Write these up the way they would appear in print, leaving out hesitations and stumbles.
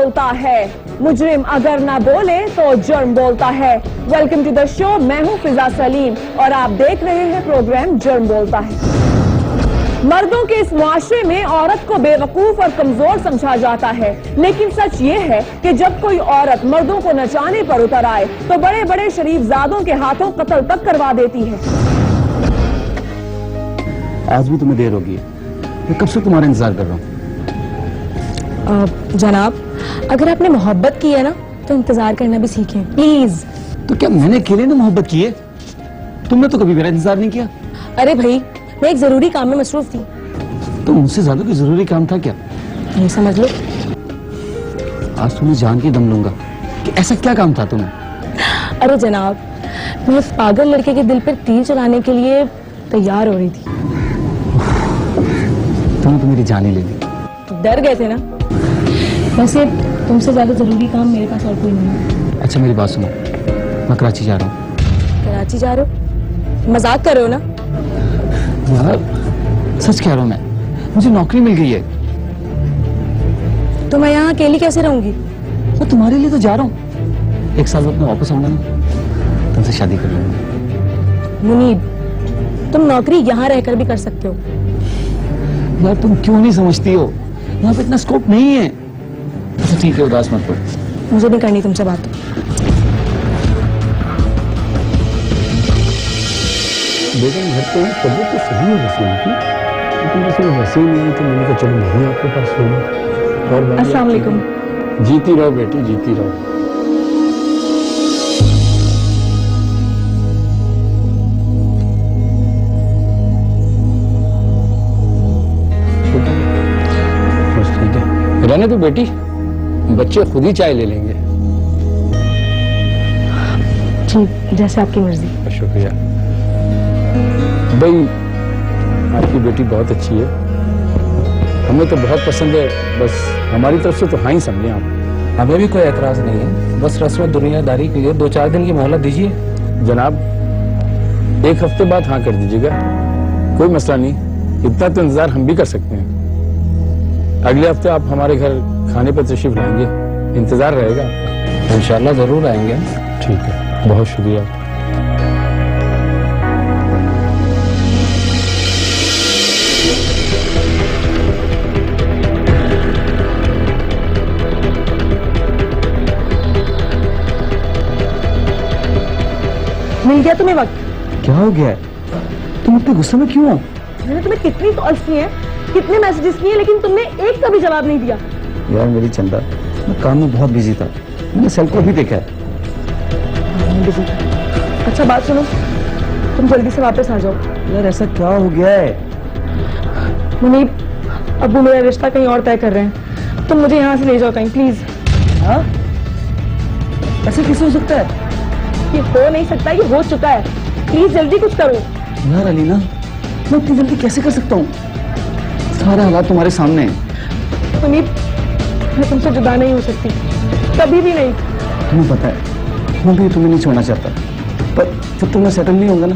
बोलता है, मुजरिम अगर ना बोले तो जुर्म बोलता है। वेलकम टू द शो, मैं हूं फिजा सलीम और आप देख रहे हैं प्रोग्राम जुर्म बोलता है। मर्दों के इस मुआशरे में औरत को बेवकूफ और कमजोर समझा जाता है, लेकिन सच ये है कि जब कोई औरत मर्दों को नचाने पर उतर आए तो बड़े बड़े शरीफजादों के हाथों कत्ल तक करवा देती है। आज भी तुम्हें देर होगी, मैं कब से तुम्हारा इंतजार कर रहा हूँ। जनाब, अगर आपने मोहब्बत की है ना तो इंतजार करना भी सीखें प्लीज। तो क्या मैंने अकेले ने मोहब्बत की है? तुमने तो कभी मेरा इंतजार नहीं किया। अरे भाई, मैं एक जरूरी काम में मसरूफ थी। तो मुझसे ज्यादा कोई जरूरी काम था क्या? नहीं समझ लो। आज तुम्हें जान के दम लूंगा कि ऐसा क्या काम था तुम्हें। अरे जनाब, मैं इस पागल लड़के के दिल पर तीर चलाने के लिए तैयार हो रही थी। तुमने तो मेरी जान ही ले ली। डर गए थे ना? वैसे तुमसे ज्यादा जरूरी काम मेरे पास और कोई नहीं है। अच्छा मेरी बात सुनो, मैं कराची जा रहा हूँ। कराची जा रहे हो? मजाक कर रहे हो ना? यार सच कह रहा हूँ मैं, मुझे नौकरी मिल गई है। तो मैं यहाँ अकेली कैसे रहूंगी? मैं तुम्हारे लिए तो जा रहा हूँ। एक साल बाद मैं वापस आऊंगा ना, तुमसे शादी कर लूंगा। मुनीब, तुम नौकरी यहाँ रहकर भी कर सकते हो। यार तुम क्यों नहीं समझती हो, यहाँ पे इतना स्कोप नहीं है। अच्छा ठीक है, उदास मत पड़ो। मुझे नहीं करनी तुमसे बात। बेटा घर पे तबीयत तो सही है वसीम की, लेकिन वैसे वसीम नहीं तो मैंने कहा चलो मैं आपके पास रहूँ। और अस्सलाम वालेकुम। जीती रहो बेटी, जीती रहो। बस ठीक है, रहने दो बेटी, बच्चे खुद ही चाय ले लेंगे। जी, जैसे आपकी मर्जी। शुक्रिया भाई, आपकी बेटी बहुत अच्छी है, हमें तो बहुत पसंद है। बस हमारी तरफ से तो हाँ ही समझे आप। हमें भी कोई एतराज नहीं है, बस रस्म दुनियादारी के लिए 2-4 दिन की मोहलत दीजिए। जनाब 1 हफ्ते बाद हाँ कर दीजिएगा, कोई मसला नहीं, इतना तो इंतजार हम भी कर सकते हैं। अगले हफ्ते आप हमारे घर खाने पर तशरीफ लाएंगे, इंतजार रहेगा आपका। इंशाल्लाह जरूर आएंगे। ठीक है, बहुत शुक्रिया। मिल गया तुम्हें वक्त? क्या हो गया है? तुम इतने गुस्से में क्यों हो? मैंने तुम्हें कितनी कॉल्स की हैं, कितने मैसेजेस किए, लेकिन तुमने एक का भी जवाब नहीं दिया। यार मेरी चंदा, मैं काम में बहुत बिजी था, मैंने सेल को भी देखा है। अच्छा बात सुनो, तुम जल्दी से वापस आ जाओ। यार ऐसा क्या हो गया है? मुनीब, अब्बू मेरा रिश्ता कहीं और तय कर रहे हैं, तुम मुझे यहाँ से ले जाओ कहीं प्लीज। हाँ? ऐसा कैसे हो सकता है? ये हो नहीं सकता, ये हो चुका है, प्लीज जल्दी कुछ करो। यार अलीना, मैं इतनी जल्दी कैसे कर सकता हूँ? सारे हालात तुम्हारे सामने हैं। मुनीब, मैं तुमसे जुदा नहीं हो सकती, कभी भी नहीं। तुम्हें पता है मैं भी तुम्हें नहीं छोड़ना चाहता, पर जब तुम मैं सेटल नहीं होगा ना,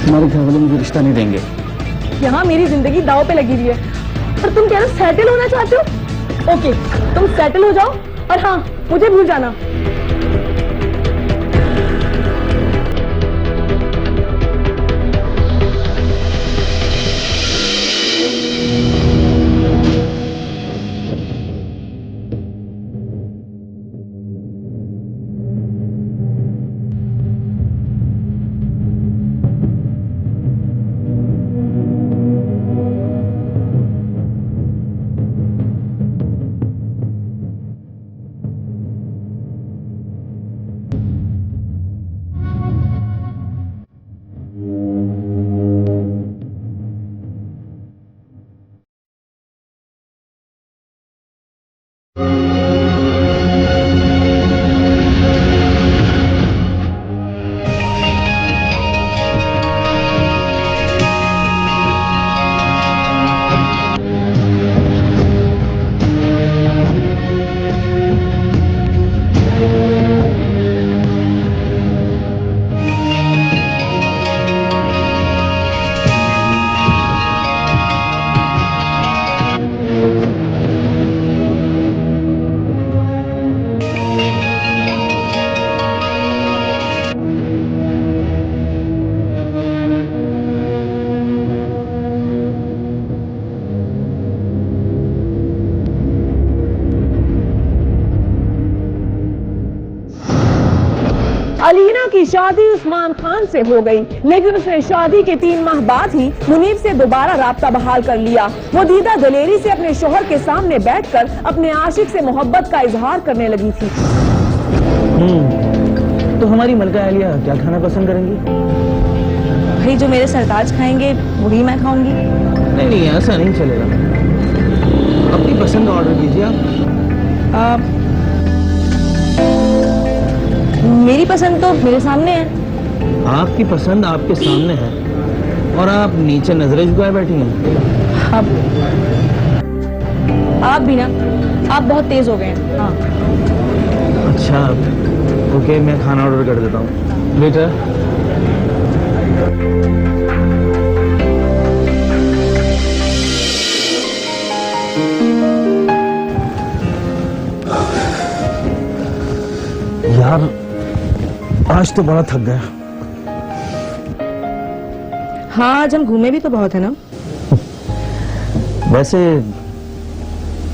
तुम्हारे घर वाले मुझे रिश्ता नहीं देंगे। यहाँ मेरी जिंदगी दाव पे लगी हुई है और तुम कह रहे हो सेटल होना चाहते हो? ओके, तुम सेटल हो जाओ और हाँ, मुझे भूल जाना। शादी उस्मान खान से हो गई, लेकिन उसने शादी के 3 माह बाद ही मुनीब से दोबारा राब्ता बहाल कर लिया। वो दीदा दलेरी से अपने शोहर के सामने बैठकर अपने आशिक से मोहब्बत का इजहार करने लगी थी। तो हमारी मलका आलिया क्या खाना पसंद करेंगी? भाई जो मेरे सरताज खाएंगे वही मैं खाऊंगी। नहीं नहीं, ऐसा नहीं चलेगा। अपनी पसंद का ऑर्डर कीजिए आप। मेरी पसंद तो मेरे सामने है। आपकी पसंद आपके सामने है और आप नीचे नजरें झुकाए बैठी हैं। आप भी ना, आप बहुत तेज हो गए हैं। हाँ अच्छा ओके, मैं खाना ऑर्डर कर देता हूँ। बेटा यार आज तो बड़ा थक गया। हाँ, आज हम घूमे भी तो बहुत है ना। वैसे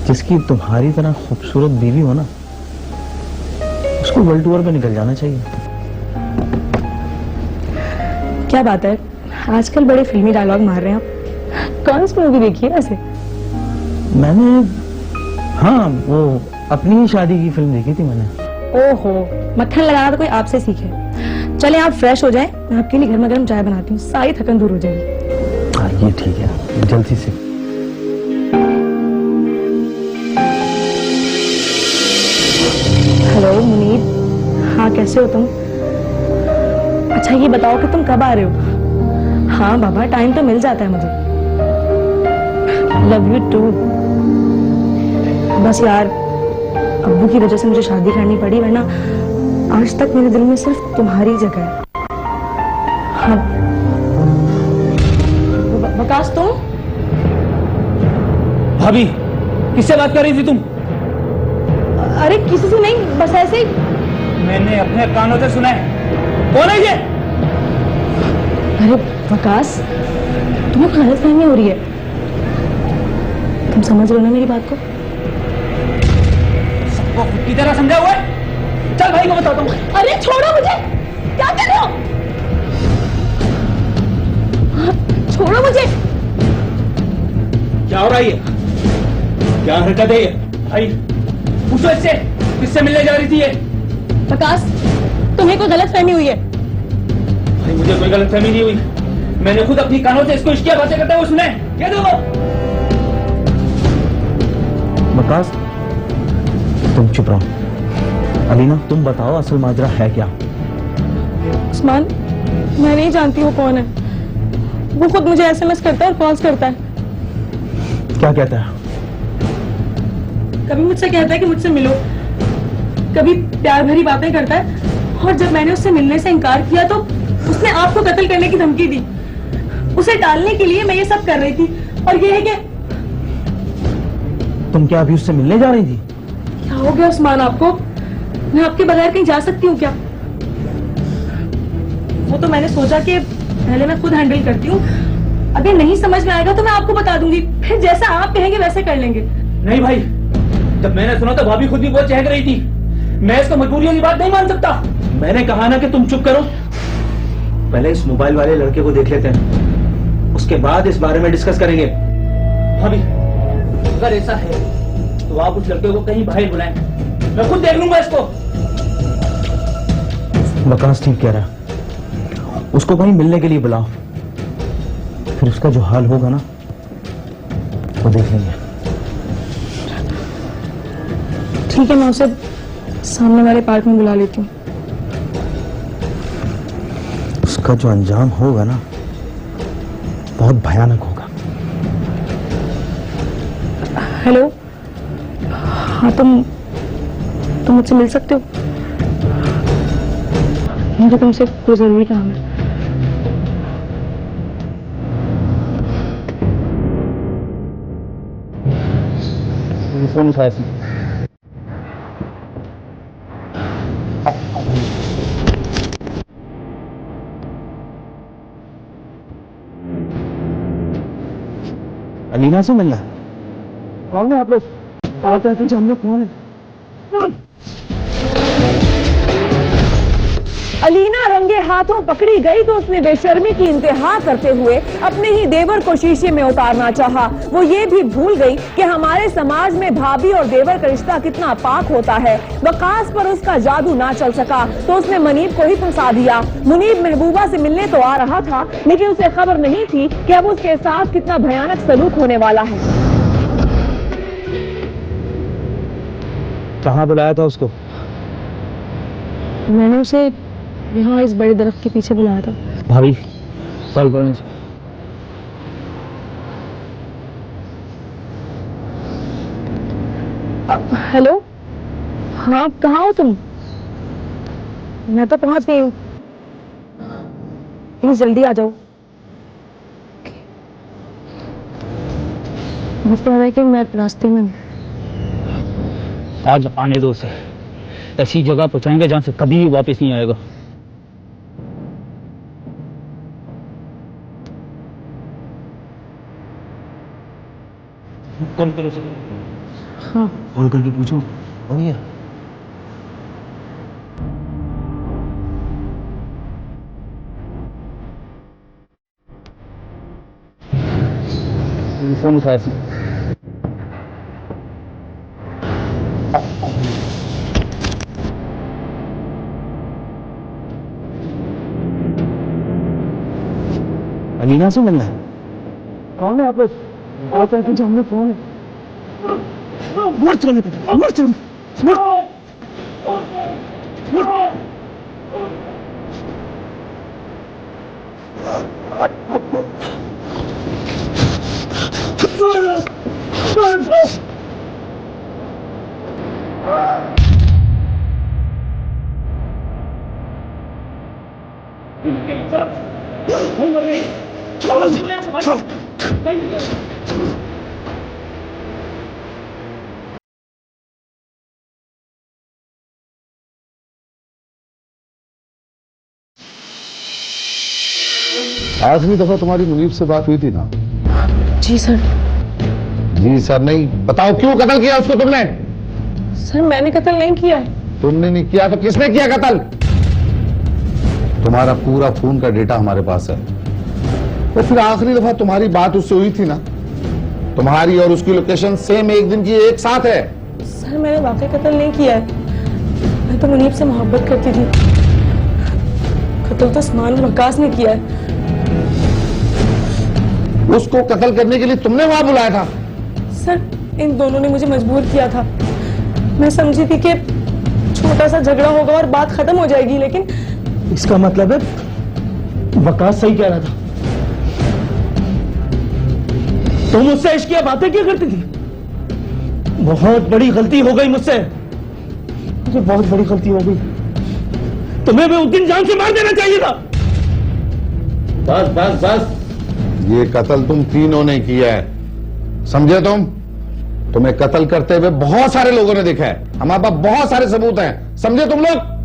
जिसकी तुम्हारी तरह खूबसूरत बीवी हो ना, उसको वर्ल्ड टूर पे निकल जाना चाहिए। क्या बात है, आजकल बड़े फिल्मी डायलॉग मार रहे हैं आप। कौन सी मूवी देखी है वैसे? मैंने हाँ वो अपनी ही शादी की फिल्म देखी थी मैंने। ओहो, मक्खन लगाना तो कोई आपसे सीखे। चले आप फ्रेश हो जाएं, मैं आपके लिए गर्मा गर्म चाय बनाती हूँ, सारी थकन दूर हो जाएगी। हाँ ये ठीक है, जल्दी से। हेलो मुनीब, हाँ कैसे हो तुम? अच्छा ये बताओ कि तुम कब आ रहे हो? हाँ बाबा, टाइम तो मिल जाता है मुझे। Love you too. बस यार अब्बू की वजह से मुझे शादी करनी पड़ी, वरना आज तक मेरे दिल में सिर्फ तुम्हारी जगह है। हाँ वकास तुम? भाभी किससे बात कर रही थी तुम? अरे किसी से नहीं, बस ऐसे ही। मैंने अपने कानों से सुना है। कौन है ये? अरे वकास, तुम्हें गलतफहमी हो रही है। तुम समझ रहे हो ना मेरी बात को? सबको खुद की तरह समझा हुआ है। चल भाई को बताता हूँ। अरे छोड़ो मुझे, क्या कर रहे हो? छोड़ो मुझे। क्या हो रहा है ये? क्या हरकत है ये? भाई पूछो इससे, किससे मिलने जा रही थी ये? वकास, तुम्हें कोई गलतफहमी हुई है। भाई मुझे कोई गलतफहमी नहीं हुई। मैंने खुद अपनी कानों से इसको इश्किया बातें करते हुए सुने। ये देखो। वकास तुम चुप रहो। अलीना तुम बताओ असल माजरा है क्या? उस्मान, मैं नहीं जानती वो कौन है। वो खुद मुझे एसएमएस करता है और कॉल्स करता है। क्या कहता है? कभी मुझसे कहता है कि मुझसे मिलो, कभी प्यार भरी बातें करता है, और जब मैंने उससे मिलने से इनकार किया तो उसने आपको कत्ल करने की धमकी दी। उसे टालने के लिए मैं ये सब कर रही थी, और ये है कि तुम क्या अभी उससे मिलने जा रही थी? क्या हो गया उस्मान आपको? मैं आपके बगैर कहीं जा सकती हूँ क्या? वो तो मैंने सोचा कि पहले मैं खुद हैंडल करती हूँ, अगर नहीं समझ में आएगा तो मैं आपको बता दूंगी, फिर जैसा आप कहेंगे वैसे कर लेंगे। नहीं भाई, जब मैंने सुना तो भाभी खुद भी बहुत चहक रही थी। मैं इसको मजबूरियों की बात नहीं मान सकता। मैंने कहा ना कि तुम चुप करो। पहले इस मोबाइल वाले लड़के को देख लेते हैं, उसके बाद इस बारे में डिस्कस करेंगे। भाभी अगर ऐसा है तो आप उस लड़के को कहीं बाहर बुलाएं, मैं खुद देख लूंगा इसको। वकास ठीक कह रहा है, उसको कहीं मिलने के लिए बुलाओ, फिर उसका जो हाल होगा ना वो देख लेंगे। ठीक है, मैं उसे सामने वाले पार्क में बुला लेती हूँ। उसका जो अंजाम होगा ना बहुत भयानक होगा। हेलो, हाँ तुम मुझसे मिल सकते हो? मुझे तुमसे कोई जरूरी काम है। फोन उठाया थी। अलीना से मिलना है? कौन है आप लोग? आते हैं हम लोग कौन है? अलीना रंगे हाथों पकड़ी गई तो उसने बेशर्मी की इंतहा करते हुए अपने ही देवर को शीशे में उतारना चाहा। वो ये भी भूल गई कि हमारे समाज में भाभी और देवर का रिश्ता कितना पाक होता है। वकास पर उसका जादू ना चल सका तो उसने मुनीब को ही फंसा दिया। मुनीब महबूबा से मिलने तो आ रहा था, लेकिन उसे खबर नहीं थी कि अब उसके साथ कितना भयानक सलूक होने वाला है। कहाँ बुलाया था उसको? मैंने उसे यहाँ इस बड़े दरख्त के पीछे बुलाया था। भाभी कॉल करो। हेलो, हाँ कहाँ हो तुम? मैं तो पहुंच गई हूँ, प्लीज जल्दी आ जाओ। मुझे लग रहा है कि मैं रास्ते में हूँ। आज आने दो उसे, ऐसी जगह पहुंचाएंगे जहां से कभी वापस नहीं आएगा। कॉल करो उसे। हाँ कॉल करके पूछो भैया। फोन उठाया था। अलीना से मिलना है? कौन है आप? हमने फोन आखिरी दफा तुम्हारी मुनीब से बात हुई थी ना? जी सर। जी सर नहीं, बताओ क्यों कत्ल किया उसको तुमने? सर मैंने कत्ल नहीं किया है। तुमने नहीं किया तो किसने किया कत्ल? तुम्हारा पूरा फोन का डेटा हमारे पास है। तो फिर आखिरी दफा तुम्हारी बात उससे हुई थी ना? तुम्हारी और उसकी लोकेशन सेम एक दिन की एक साथ है। सर मैंने वाकई कत्ल नहीं किया है, मैं तो मुनीब से मोहब्बत करती थी। कत्ल तो उस्मान और वकास ने किया है। उसको कत्ल करने के लिए तुमने वहां बुलाया था? सर इन दोनों ने मुझे मजबूर किया था। मैं समझी थी कि छोटा सा झगड़ा होगा और बात खत्म हो जाएगी, लेकिन इसका मतलब है वकास सही कह रहा था। तुम मुझसे इश्क की बातें क्यों करती थी? बहुत बड़ी गलती हो गई मुझसे, मुझे बहुत बड़ी गलती हो गई। तुम्हें मैं उस दिन जान से मार देना चाहिए था। बस बस बस, ये कत्ल तुम तीनों ने किया है, समझे तुम? तुम्हें कत्ल करते हुए बहुत सारे लोगों ने देखा है, हमारे पास बहुत सारे सबूत हैं, समझे तुम लोग?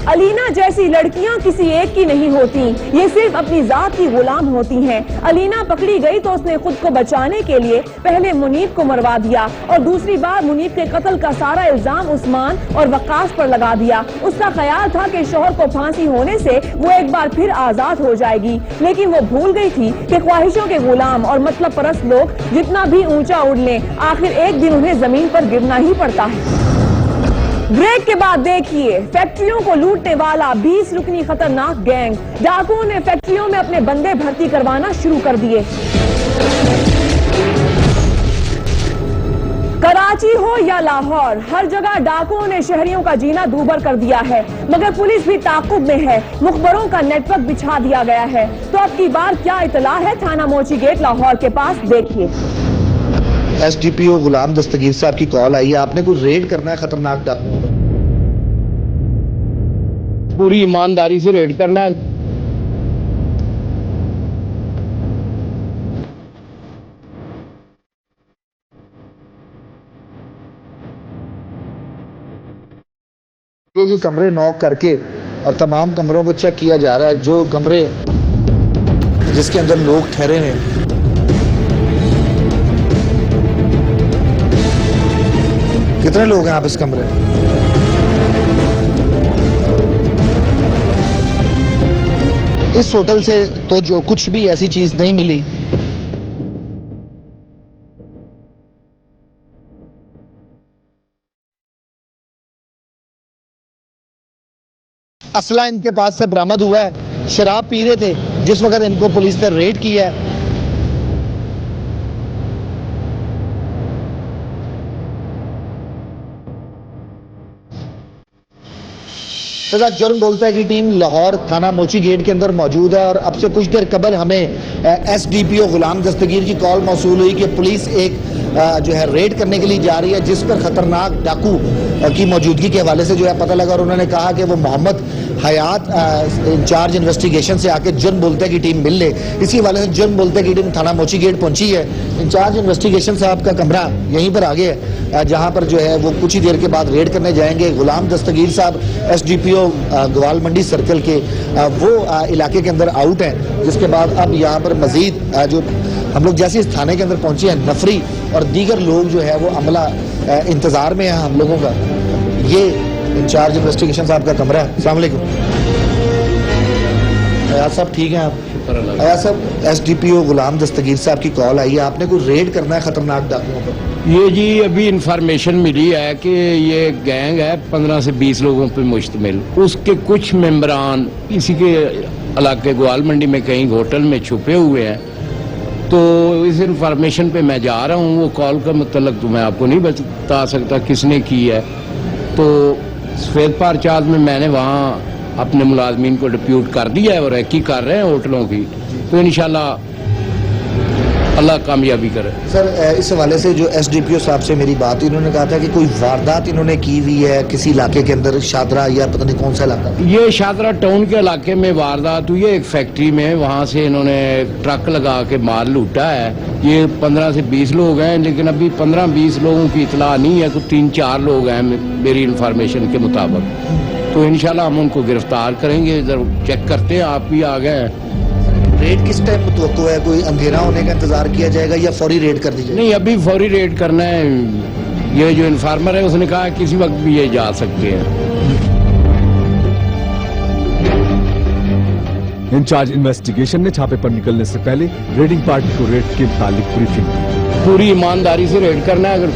अलीना जैसी लड़कियां किसी एक की नहीं होती, ये सिर्फ अपनी जात की गुलाम होती हैं। अलीना पकड़ी गई तो उसने खुद को बचाने के लिए पहले मुनीब को मरवा दिया और दूसरी बार मुनीब के कत्ल का सारा इल्जाम उस्मान और वकास पर लगा दिया। उसका ख्याल था कि शौहर को फांसी होने से वो एक बार फिर आजाद हो जाएगी, लेकिन वो भूल गई थी कि ख्वाहिशों के गुलाम और मतलब परस्त लोग जितना भी ऊंचा उड़ लें, आखिर एक दिन उन्हें जमीन पर गिरना ही पड़ता है। ब्रेक के बाद देखिए, फैक्ट्रियों को लूटने वाला 20 रुकनी खतरनाक गैंग। डाकुओं ने फैक्ट्रियों में अपने बंदे भर्ती करवाना शुरू कर दिए। कराची हो या लाहौर, हर जगह डाकुओं ने शहरियों का जीना दूभर कर दिया है, मगर पुलिस भी ताकुब में है। मुखबरों का नेटवर्क बिछा दिया गया है। तो अब की बार क्या इतला है थाना मोची गेट लाहौर के पास, देखिए। एसडीपीओ गुलाम दस्तगीर साहब की कॉल आई है, आपने कुछ रेड करना है खतरनाक डाकुओं पर। पूरी ईमानदारी से रेड करना है। क्योंकि कमरे नॉक करके और तमाम कमरों को चेक किया जा रहा है, जो कमरे जिसके अंदर लोग ठहरे हैं। कितने लोग हैं आप इस कमरे में? इस होटल से तो जो कुछ भी ऐसी चीज नहीं मिली। असला इनके पास से बरामद हुआ है। शराब पी रहे थे जिस वक्त इनको पुलिस ने रेड किया है। जुर्म बोलता है कि टीम लाहौर थाना मोची गेट के अंदर मौजूद है और अब से कुछ देर कबल हमें एसडीपीओ गुलाम दस्तगीर की कॉल मौसूल हुई कि पुलिस एक जो है रेड करने के लिए जा रही है जिस पर खतरनाक डाकू की मौजूदगी के हवाले से जो है पता लगा और उन्होंने कहा कि वो मोहम्मद हयात इंचार्ज इन्वेस्टिगेशन से आके जुर्म बोलते की टीम मिल ले। इसी हवाले से जुर्म बोलते की टीम थाना मोची गेट पहुंची है। इंचार्ज इन्वेस्टिगेशन साहब का कमरा यहीं पर आगे है जहां पर जो है वो कुछ ही देर के बाद रेड करने जाएंगे। गुलाम दस्तगीर साहब एसडीपीओ ग्वाल मंडी सर्कल के वो इलाके के अंदर आउट हैं, जिसके बाद अब यहाँ पर मजीद जो हम लोग जैसे इस थाने के अंदर पहुंचे हैं नफरी और दीगर लोग जो है वो अमला इंतजार में है हम लोगों का। ये इंचार्ज इन्वेस्टिगेशन साहब का कमरा है। अस्सलाम वालेकुम। अयाज साहब ठीक हैं आप? अयाज साहब एसडीपीओ गुलाम दस्तगीर साहब की कॉल आई है, आपने कोई रेड करना है खतरनाक डाकुओं पर? ये जी अभी इंफॉर्मेशन मिली है कि ये गैंग है 15 से 20 लोगों पे मुश्तमिल। उसके कुछ मेंबरान इसी के इलाके ग्वाल मंडी में कहीं होटल में छुपे हुए हैं। तो इस इंफॉर्मेशन पे मैं जा रहा हूँ। वो कॉल का मतलब तो मैं आपको नहीं बता सकता किसने की है। तो सफेद पार चार्ज में मैंने वहाँ अपने मुलाजमीन को डिप्यूट कर दिया है और रेकी कर रहे हैं होटलों की। तो इंशाल्लाह अल्लाह कामयाबी करे। सर इस हवाले से जो एसडीपीओ साहब से मेरी बात हुई, इन्होंने कहा था कि कोई वारदात इन्होंने की हुई है किसी इलाके के अंदर, शादरा या पता नहीं कौन सा इलाका। ये शादरा टाउन के इलाके में वारदात हुई है एक फैक्ट्री में। वहाँ से इन्होंने ट्रक लगा के माल लूटा है। ये 15 से 20 लोग हैं, लेकिन अभी 15-20 लोगों की इतला नहीं है। कुछ 3-4 लोग हैं मेरी इंफॉर्मेशन के मुताबिक। तो इंशाल्लाह हम उनको गिरफ्तार करेंगे। इधर चेक करते हैं, आप भी आ गए। रेड किस टाइम मुतवक्को है? कोई अंधेरा होने का इंतजार किया जाएगा या फौरी रेड कर दी जाएगी? नहीं, अभी फौरी रेड करना है। ये जो इन्फॉर्मर है उसने कहा किसी वक्त भी ये जा सकते हैं। इंचार्ज इन्वेस्टिगेशन ने छापे पर निकलने से पहले रेडिंग पार्टी को रेड के मुतालिक ब्रीफिंग दी। पूरी ईमानदारी से रेड करना है। अगर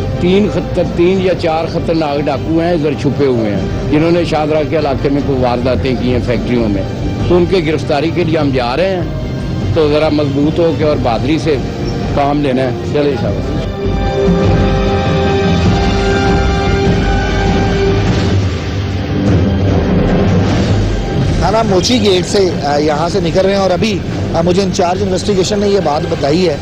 3 या 4 खतरनाक डाकू हैं इधर छुपे हुए हैं जिन्होंने शादरा के इलाके में कोई वारदातें की हैं फैक्ट्रियों में, तो उनके गिरफ्तारी के लिए हम जा रहे हैं। तो जरा मजबूत हो के और बहादुरी से काम लेना है। चले शाबाश। थाना मोची गेट से यहाँ से निकल रहे हैं और अभी मुझे इंचार्ज इन्वेस्टिगेशन ने ये बात बताई है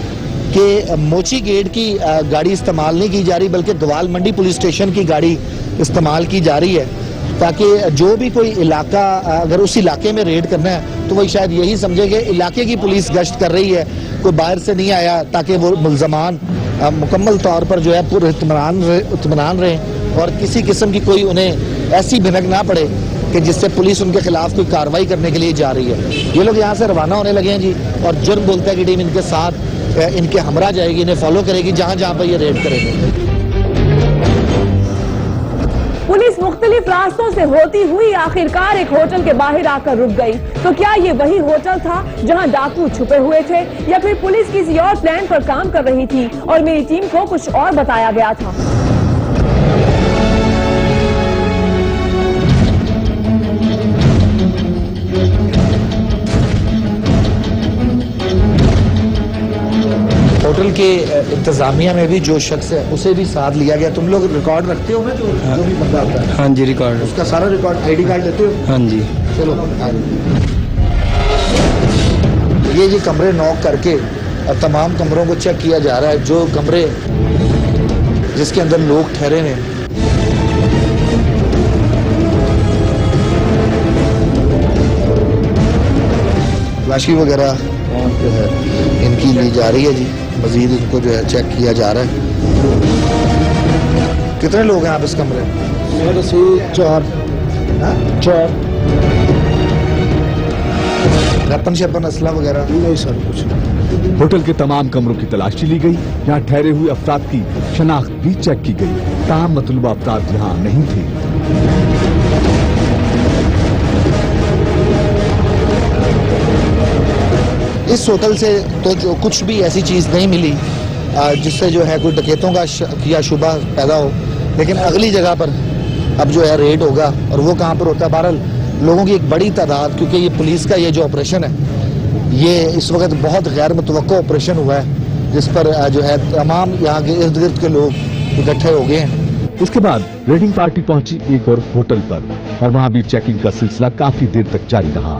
कि मोची गेट की गाड़ी इस्तेमाल नहीं की जा रही बल्कि ग्वाल मंडी पुलिस स्टेशन की गाड़ी इस्तेमाल की जा रही है, ताकि जो भी कोई इलाका अगर उस इलाके में रेड करना है तो वही शायद यही समझे कि इलाके की पुलिस गश्त कर रही है, कोई बाहर से नहीं आया, ताकि वो मुल्जमान मुकम्मल तौर पर जो है पूरे इत्मीनान रहे और किसी किस्म की कोई उन्हें ऐसी भिनक ना पड़े कि जिससे पुलिस उनके खिलाफ कोई कार्रवाई करने के लिए जा रही है। ये लोग यहाँ से रवाना होने लगे हैं जी और जुर्म बोलता है कि टीम इनके साथ इनके हमरा जाएगी, इन्हें फॉलो करेगी जहाँ जहाँ पर ये रेड करेंगे। पुलिस मुख्तलिफ रास्तों से होती हुई आखिरकार एक होटल के बाहर आकर रुक गई। तो क्या ये वही होटल था जहां डाकू छुपे हुए थे या फिर पुलिस किसी और प्लान पर काम कर रही थी और मेरी टीम को कुछ और बताया गया था? होटल के इंतजामिया में भी जो शख्स है उसे भी साथ लिया गया। तुम लोग रिकॉर्ड रखते हो ना जो भी बंदा आता है? हाँ जी, रिकॉर्ड। उसका सारा रिकॉर्ड आईडी कार्ड लेते हो? हाँ जी। चलो ये जी कमरे नॉक करके तमाम कमरों को चेक किया जा रहा है। जो कमरे जिसके अंदर लोग ठहरे हैं तलाशी वगैरह जो है इनकी ली जा रही है जी। मजीद इनको जो है चेक किया जा रहा है। कितने लोग हैं आप इस कमरे में? 4। वेपन शेपन असला वगैरह? नहीं सर, कुछ नहीं। होटल के तमाम कमरों की तलाशी ली गई। यहाँ ठहरे हुए अफराद की शनाख्त भी चेक की गई। ताहम मतलूबा अफराद यहाँ नहीं थे। इस होटल से तो जो कुछ भी ऐसी चीज नहीं मिली जिससे जो है कोई डकैतों का या शुबा पैदा हो, लेकिन अगली जगह पर अब जो है रेड होगा और वो कहाँ पर होता है। बहरहाल लोगों की एक बड़ी तादाद, क्योंकि ये पुलिस का ये जो ऑपरेशन है ये इस वक्त बहुत गैर मुतवक्को ऑपरेशन हुआ है, जिस पर जो है तमाम यहाँ के इर्द गिर्द के लोग इकट्ठे हो गए हैं। इसके बाद रेडिंग पार्टी पहुंची एक और होटल पर और वहां भी चेकिंग का सिलसिला काफी देर तक जारी रहा।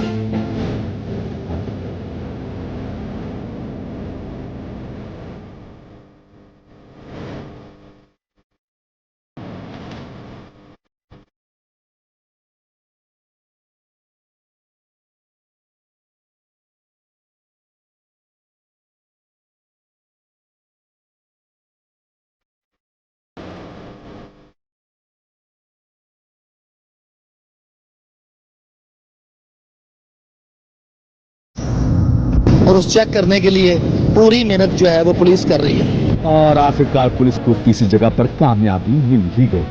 और उस चेक करने के लिए पूरी मेहनत जो है वो पुलिस कर रही है। और आखिरकार पुलिस को तीसरी जगह पर कामयाबी मिल भी गई।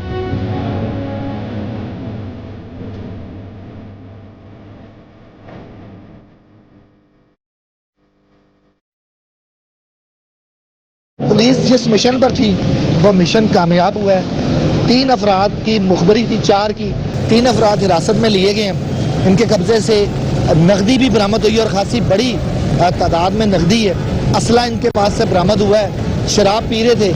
पुलिस जिस मिशन पर थी वो मिशन कामयाब हुआ है। 3 अफराद की मुखबरी थी, 4 की 3 अफराद हिरासत में लिए गए हैं। इनके कब्जे से नकदी भी बरामद हुई और खासी बड़ी तादाद में नकदी है। असला इनके पास से बरामद हुआ है। शराब पी रहे थे।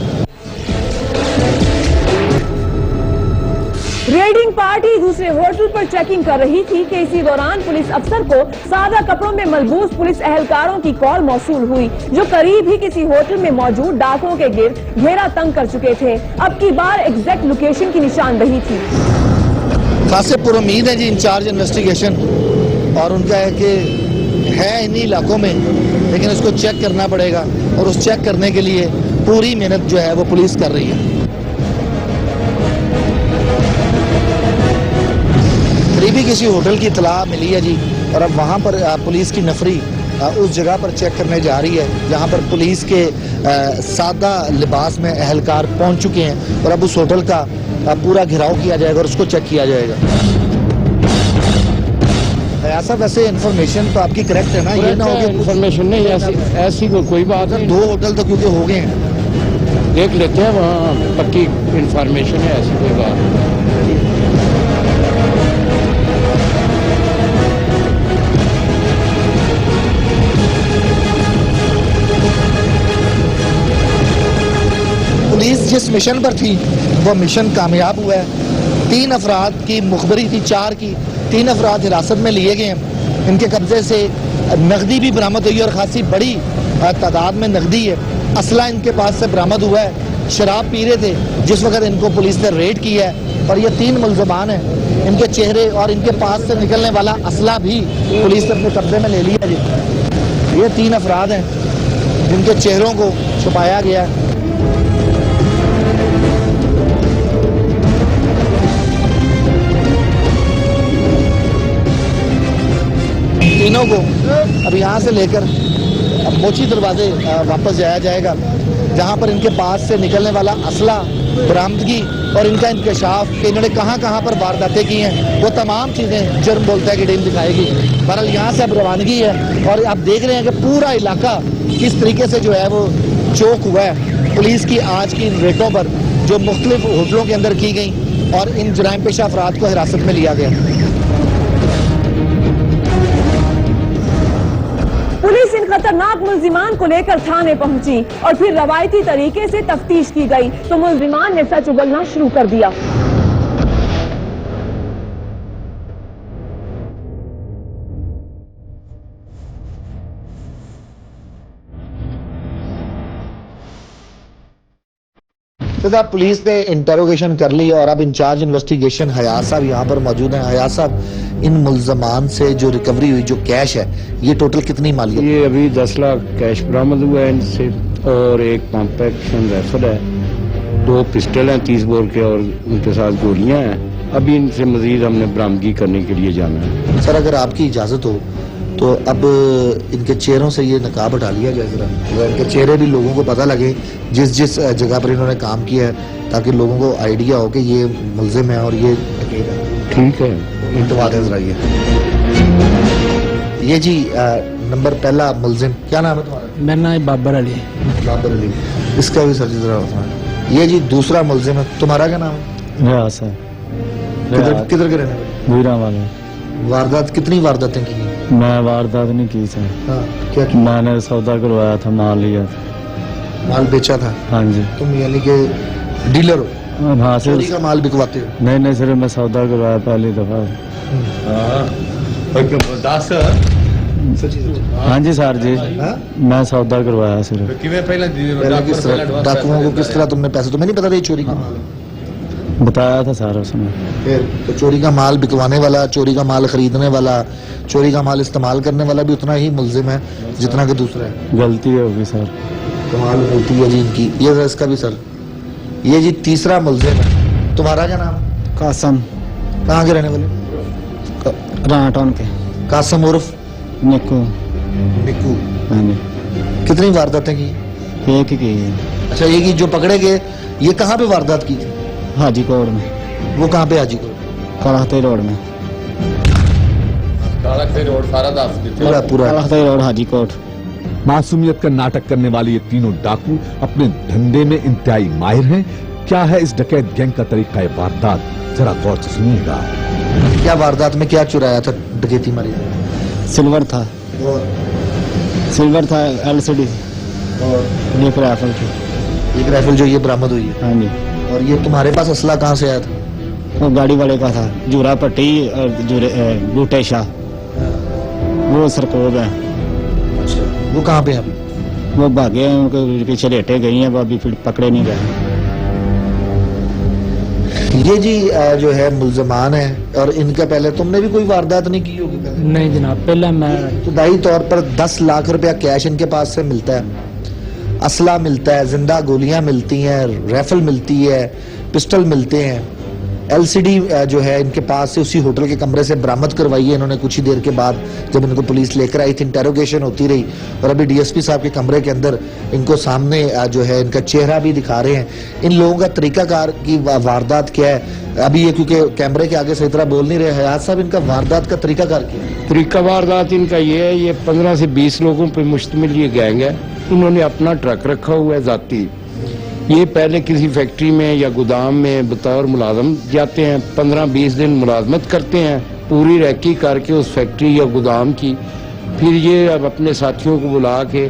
रेडिंग पार्टी दूसरे होटल पर चेकिंग कर रही थी कि इसी दौरान पुलिस अफसर को सादा कपड़ों में मलबूस पुलिस एहलकारों की कॉल मौसूल हुई, जो करीब ही किसी होटल में मौजूद डाकुओं के गिर्द घेरा तंग कर चुके थे। अब की बार एग्जैक्ट लोकेशन की निशानदही थी। खासे पुरुम्मीद है जी इंचार्ज इन्वेस्टिगेशन, और उनका है कि है इन्हीं इलाकों में, लेकिन उसको चेक करना पड़ेगा और उस चेक करने के लिए पूरी मेहनत जो है वो पुलिस कर रही है। करीबी किसी होटल की इतला मिली है जी, और अब वहाँ पर पुलिस की नफरी उस जगह पर चेक करने जा रही है जहाँ पर पुलिस के सादा लिबास में एहलकार पहुँच चुके हैं, और अब उस होटल का पूरा घेराव किया जाएगा और उसको चेक किया जाएगा। ऐसा वैसे इन्फॉर्मेशन तो आपकी करेक्ट है ना? ये ना हो कि इन्फॉर्मेशन नहीं, ऐसी कोई बात नहीं। 2 होटल तो क्योंकि हो गए हैं, देख लेते हैं, वहाँ पक्की इन्फॉर्मेशन है, ऐसी कोई बात नहीं। पुलिस जिस मिशन पर थी वो मिशन कामयाब हुआ है। 3 अफराद की मुखबरी थी, 4 की 3 अफराद हिरासत में लिए गए हैं। इनके कब्जे से नकदी भी बरामद हुई और खासी बड़ी तादाद में नकदी है। असला इनके पास से बरामद हुआ है। शराब पी रहे थे जिस वक्त इनको पुलिस ने रेड किया है, और ये 3 मुल्ज़मान हैं। इनके चेहरे और इनके पास से निकलने वाला असला भी पुलिस ने अपने कब्जे में ले लिया जी। ये 3 अफराद हैं जिनके चेहरों को छुपाया गया है। तीनों को अब यहाँ से लेकर मोची दरवाजे वापस जाया जाएगा, जहाँ पर इनके पास से निकलने वाला असला बरामदगी और इनका इंकशाफ कि इन्होंने कहाँ कहाँ पर वारदातें की हैं, वो तमाम चीज़ें जुर्म बोलता है कि टीम दिखाएगी। बहरहाल यहाँ से अब रवानगी है, और आप देख रहे हैं कि पूरा इलाका किस तरीके से जो है वो चौक हुआ है पुलिस की आज की रेटों पर, जो मुख्तलिफ होटलों के अंदर की गई और इन जुराइम पेशा अफराद को हिरासत में लिया गया। पुलिस इन खतरनाक मुल्जिमान को लेकर थाने पहुंची और फिर रवायती तरीके से तफ्तीश की गई तो मुल्जिमान ने सच उगलना शुरू कर दिया। तो पुलिस ने इंटेरोगेशन कर ली और अब इंचार्ज इन्वेस्टिगेशन हयात साहब यहाँ पर मौजूद हैं। हयात साहब, इन मुल्जमान से जो रिकवरी हुई जो कैश है, ये टोटल कितनी मालियत? ये अभी 10 लाख कैश बरामद हुआ है इनसे, और एक पंप एक्शन राइफल है, 2 पिस्टल हैं 30 बोर के, और उनके साथ गोलियां हैं। अभी इनसे मजीद हमने बरामदगी करने के लिए जाना है। सर, अगर आपकी इजाजत हो तो अब इनके चेहरों से ये नकाब हटा लिया जाए जरा, इनके चेहरे भी लोगों को पता लगे जिस जिस जगह पर इन्होंने काम किया है, ताकि लोगों को आइडिया हो कि ये मुल्जिम है और ये डकैत है। ठीक है। इंतवा दे जरा ये जी नंबर पहला मुल्जिम, क्या नाम है तुम्हारा? मेरा नाम बाबर अली। बाबर अली। इसका भी सर जी जरा बताएं। ये जी दूसरा मुल्जिम है, तुम्हारा क्या नाम है? रियाज है। किधर किधर के रहने वाले? वीरा वाले। वारदात, कितनी वारदातें की हैं? मैं वारदात नहीं की सर, हाँ, क्या किया? मैंने सौदा करवाया था, माल लिया था। माल बेचा था? हाँ जी। तुम यानी कि डीलर हो, हाँ चोरी सर। का माल बिकवाते हो? नहीं नहीं सर, मैं सौदा करवाया पहली दफा। हाँ जी सर जी, हाँ? मैं सौदा करवाया सिर्फ। पहले किस तरह डाकुओं को किस तरह तुमने पैसे, तुम्हें नहीं पता था ये चोरी का माल है? बताया था सर उसने। फिर तो चोरी का माल बिकवाने वाला, चोरी का माल खरीदने वाला, चोरी का माल इस्तेमाल करने वाला भी उतना ही मुल्जिम है जितना कि दूसरा है। गलती होगी सर। कमाल गलती है जी इनकी। ये जरा इसका भी सर। ये जी तीसरा मुल्जिम है, तुम्हारा क्या नाम? कासम। कहाँ के रहने वाले? राटाउन के। कासम उर्फ निक्कू। निक्कू। हाँ जी। कितनी वारदातें की? एक ही की है। अच्छा, ये की जो पकड़े गए, ये कहाँ पे वारदात की थी? हाजी कोट में। वो कहाँ पे? हाजीपुर कलाहते रोड में। पूरा पूरा कलाहते रोड, हाजी कोट। मासूमियत का नाटक करने वाले ये तीनों डाकू अपने धंधे में इंतहाई माहिर हैं। क्या है इस डकैत गैंग का तरीका वारदात, जरा गौर से सुनिएगा। क्या वारदात में क्या चुराया था? डकैती मारी? सिल्वर था। और सिल्वर था, LCD और एक राइफल थी। एक राइफल जो ये बरामद हुई है। हाँ जी। और ये तुम्हारे पास असला कहाँ से आया था? वो गाड़ी वाले का था, जूरा पट्टी और बूटे शाह, वो सरकोब है। वो कहाँ पे है अभी? वो भागे हैं, उनके पीछे लेटे गई हैं, वो अभी फिर पकड़े नहीं गए। ये जी जो है मुल्जमान है, और इनका पहले तुमने भी कोई वारदात नहीं की होगी पहले? नहीं जनाब, पहले मैं इब्तदाई तौर पर 10 लाख रुपया कैश इनके पास से मिलता है, असला मिलता है, जिंदा गोलियां मिलती हैं, राइफल मिलती है, पिस्टल मिलते हैं। LCD जो है इनके पास से उसी होटल के कमरे से बरामद करवाई है इन्होंने कुछ ही देर के बाद, जब इनको पुलिस लेकर आई थी। इंटेरोगेशन होती रही और अभी DSP साहब के कमरे के अंदर इनको सामने जो है इनका चेहरा भी दिखा रहे हैं। इन लोगों का तरीकाकार की वारदात क्या है, अभी ये क्योंकि कैमरे के आगे सही तरह बोल नहीं रहे, हयात साहब इनका वारदात का तरीकाकार क्या है? तरीका वारदात इनका ये है, ये 15 से 20 लोगों पर मुश्तमिल ये गैंग है। उन्होंने अपना ट्रक रखा हुआ है जाती। ये पहले किसी फैक्ट्री में या गोदाम में बतौर मुलाजम जाते हैं, 15-20 दिन मुलाजमत करते हैं, पूरी रैकी करके उस फैक्ट्री या गोदाम की। फिर ये अब अपने साथियों को बुला के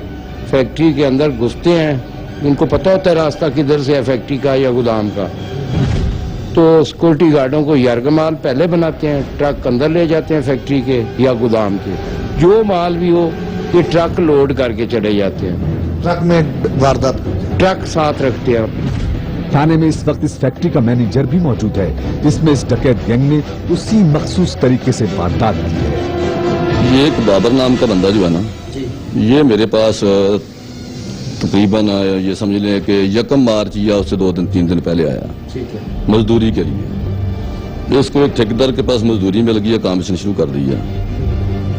फैक्ट्री के अंदर घुसते हैं। उनको पता होता है रास्ता किधर से है फैक्ट्री का या गोदाम का, तो सिक्योरिटी गार्डों को यरगमाल पहले बनाते हैं, ट्रक अंदर ले जाते हैं फैक्ट्री के या गोदाम के। जो माल भी हो ये ट्रक लोड करके चले जाते हैं। ट्रक में वारदात, ट्रक साथ रखते हैं। थाने में इस वक्त इस फैक्ट्री का मैनेजर भी मौजूद है, जिसमें इस डकैत गैंग ने उसी मखसूस तरीके से वारदात की है। ये एक बाबर नाम का बंदा जो है ना, ये मेरे पास तकरीबन ये समझ लें कि 1 मार्च या उससे 2-3 दिन पहले आया मजदूरी के लिए। इसको एक ठेकेदार के पास मजदूरी मिल गई है, काम इसने शुरू कर दिया।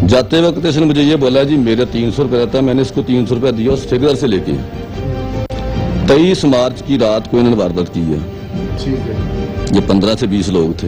जाते वक्त इसने मुझे ये बोला जी मेरा 300 रुपया रहता है, मैंने इसको 300 रुपया दिया उस ठेकेदार से लेके। 23 मार्च की रात को इन्होंने वारदात की है। ये 15 से 20 लोग थे।